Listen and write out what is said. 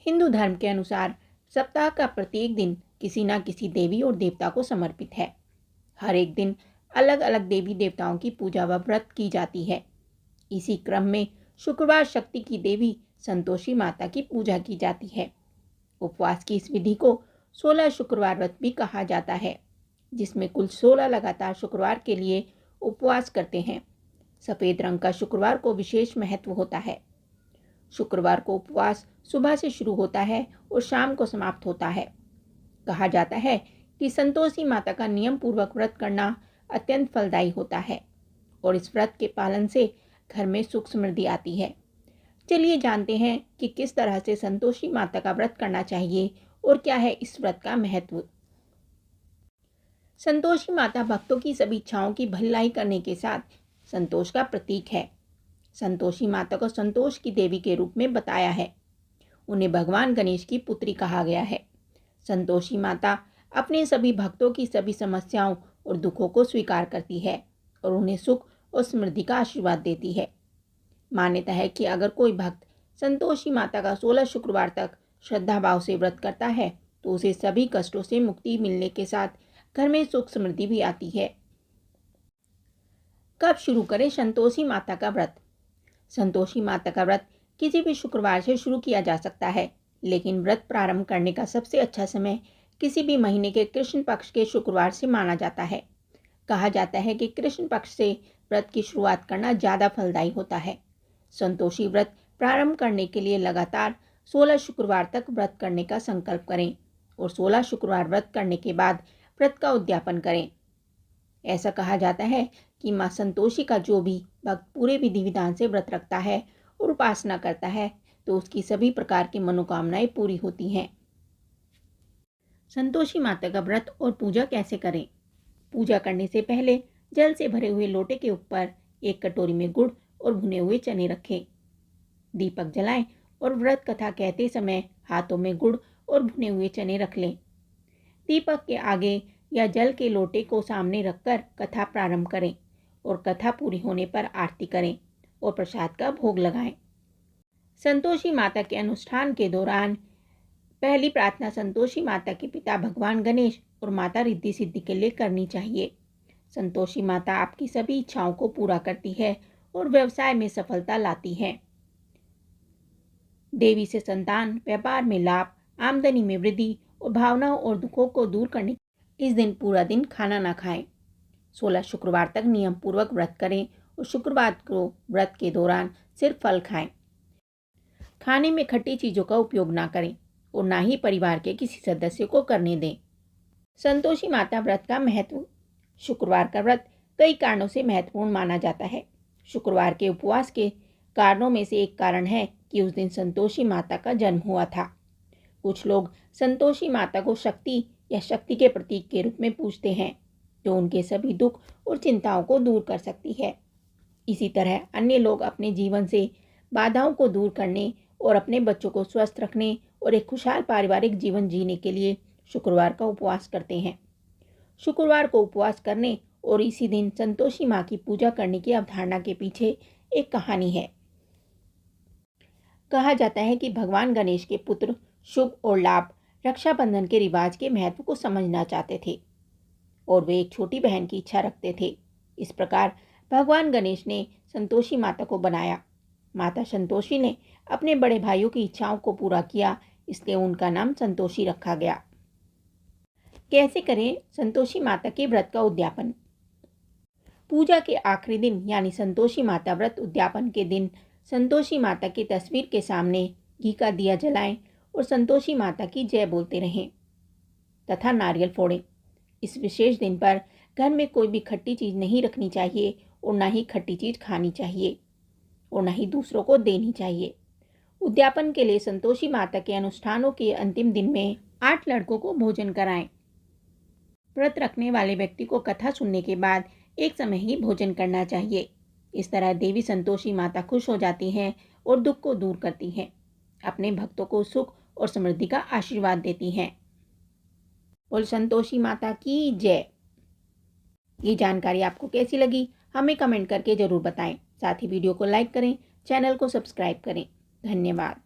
हिंदू धर्म के अनुसार सप्ताह का प्रत्येक दिन किसी न किसी देवी और देवता को समर्पित है। हर एक दिन अलग अलग देवी देवताओं की पूजा व व्रत की जाती है। इसी क्रम में शुक्रवार शक्ति की देवी संतोषी माता की पूजा की जाती है। उपवास की इस विधि को 16 शुक्रवार व्रत भी कहा जाता है, जिसमें कुल 16 लगातार शुक्रवार के लिए उपवास करते हैं। सफ़ेद रंग का शुक्रवार को विशेष महत्व होता है। शुक्रवार को उपवास सुबह से शुरू होता है और शाम को समाप्त होता है। कहा जाता है कि संतोषी माता का नियम पूर्वक व्रत करना अत्यंत फलदायी होता है और इस व्रत के पालन से घर में सुख समृद्धि आती है। चलिए जानते हैं कि किस तरह से संतोषी माता का व्रत करना चाहिए और क्या है इस व्रत का महत्व। संतोषी माता भक्तों की सभी इच्छाओं की भलाई करने के साथ संतोष का प्रतीक है। संतोषी माता को संतोष की देवी के रूप में बताया है। उन्हें भगवान गणेश की पुत्री कहा गया है। संतोषी माता अपने सभी भक्तों की सभी समस्याओं और दुखों को स्वीकार करती है और उन्हें सुख और समृद्धि का आशीर्वाद देती है। मान्यता है कि अगर कोई भक्त संतोषी माता का 16 शुक्रवार तक श्रद्धा भाव से व्रत करता है तो उसे सभी कष्टों से मुक्ति मिलने के साथ घर में सुख समृद्धि भी आती है। कब शुरू करें संतोषी माता का व्रत? संतोषी माता का व्रत किसी भी शुक्रवार से शुरू किया जा सकता है, लेकिन व्रत प्रारंभ करने का सबसे अच्छा समय किसी भी महीने के कृष्ण पक्ष के शुक्रवार से माना जाता है। कहा जाता है कि कृष्ण पक्ष से व्रत की शुरुआत करना ज़्यादा फलदायी होता है। संतोषी व्रत प्रारंभ करने के लिए लगातार 16 शुक्रवार तक व्रत करने का संकल्प करें और 16 शुक्रवार व्रत करने के बाद व्रत का उद्यापन करें। ऐसा कहा जाता है कि माँ संतोषी का जो भी भक्त पूरे विधि विधान से व्रत रखता है और उपासना करता है तो उसकी सभी प्रकार की मनोकामनाएं पूरी होती हैं। संतोषी माता का व्रत और पूजा कैसे करें? पूजा करने से पहले जल से भरे हुए लोटे के ऊपर एक कटोरी में गुड़ और भुने हुए चने रखें। दीपक जलाएं और व्रत कथा कहते समय हाथों में गुड़ और भुने हुए चने रख लें। दीपक के आगे या जल के लोटे को सामने रखकर कथा प्रारंभ करें और कथा पूरी होने पर आरती करें और प्रसाद का भोग लगाएं। संतोषी माता के अनुष्ठान के दौरान पहली प्रार्थना संतोषी माता के पिता भगवान गणेश और माता रिद्धि सिद्धि के लिए करनी चाहिए। संतोषी माता आपकी सभी इच्छाओं को पूरा करती है और व्यवसाय में सफलता लाती है। देवी से संतान, व्यापार में लाभ, आमदनी में वृद्धि और भावनाओं और दुखों को दूर करने इस दिन पूरा दिन खाना ना खाएं। 16 शुक्रवार तक नियम पूर्वक व्रत करें और शुक्रवार को व्रत के दौरान सिर्फ फल खाएं। खाने में खट्टी चीज़ों का उपयोग ना करें और ना ही परिवार के किसी सदस्य को करने दें। संतोषी माता व्रत का महत्व। शुक्रवार का व्रत कई कारणों से महत्वपूर्ण माना जाता है। शुक्रवार के उपवास के कारणों में से एक कारण है कि उस दिन संतोषी माता का जन्म हुआ था। कुछ लोग संतोषी माता को शक्ति या शक्ति के प्रतीक के रूप में पूजते हैं, जो उनके सभी दुख और चिंताओं को दूर कर सकती है। इसी तरह अन्य लोग अपने जीवन से बाधाओं को दूर करने और अपने बच्चों को स्वस्थ रखने और एक खुशहाल पारिवारिक जीवन जीने के लिए शुक्रवार का उपवास करते हैं। शुक्रवार को उपवास करने और इसी दिन संतोषी माँ की पूजा करने की अवधारणा के पीछे एक कहानी है। कहा जाता है कि भगवान गणेश के पुत्र शुभ और लाभ रक्षाबंधन के रिवाज के महत्व को समझना चाहते थे और वे एक छोटी बहन की इच्छा रखते थे। इस प्रकार भगवान गणेश ने संतोषी माता को बनाया। माता संतोषी ने अपने बड़े भाइयों की इच्छाओं को पूरा किया, इसलिए उनका नाम संतोषी रखा गया। कैसे करें संतोषी माता के व्रत का उद्यापन? पूजा के आखिरी दिन यानी संतोषी माता व्रत उद्यापन के दिन संतोषी माता की तस्वीर के सामने घी का दिया जलाएं और संतोषी माता की जय बोलते रहें तथा नारियल फोड़ें। इस विशेष दिन पर घर में कोई भी खट्टी चीज़ नहीं रखनी चाहिए और ना ही खट्टी चीज़ खानी चाहिए और ना ही दूसरों को देनी चाहिए। उद्यापन के लिए संतोषी माता के अनुष्ठानों के अंतिम दिन में 8 लड़कों को भोजन कराएं। व्रत रखने वाले व्यक्ति को कथा सुनने के बाद एक समय ही भोजन करना चाहिए। इस तरह देवी संतोषी माता खुश हो जाती हैं और दुख को दूर करती हैं, अपने भक्तों को सुख और समृद्धि का आशीर्वाद देती हैं। बोल संतोषी माता की जय। ये जानकारी आपको कैसी लगी हमें कमेंट करके ज़रूर बताएं। साथ ही वीडियो को लाइक करें, चैनल को सब्सक्राइब करें। धन्यवाद।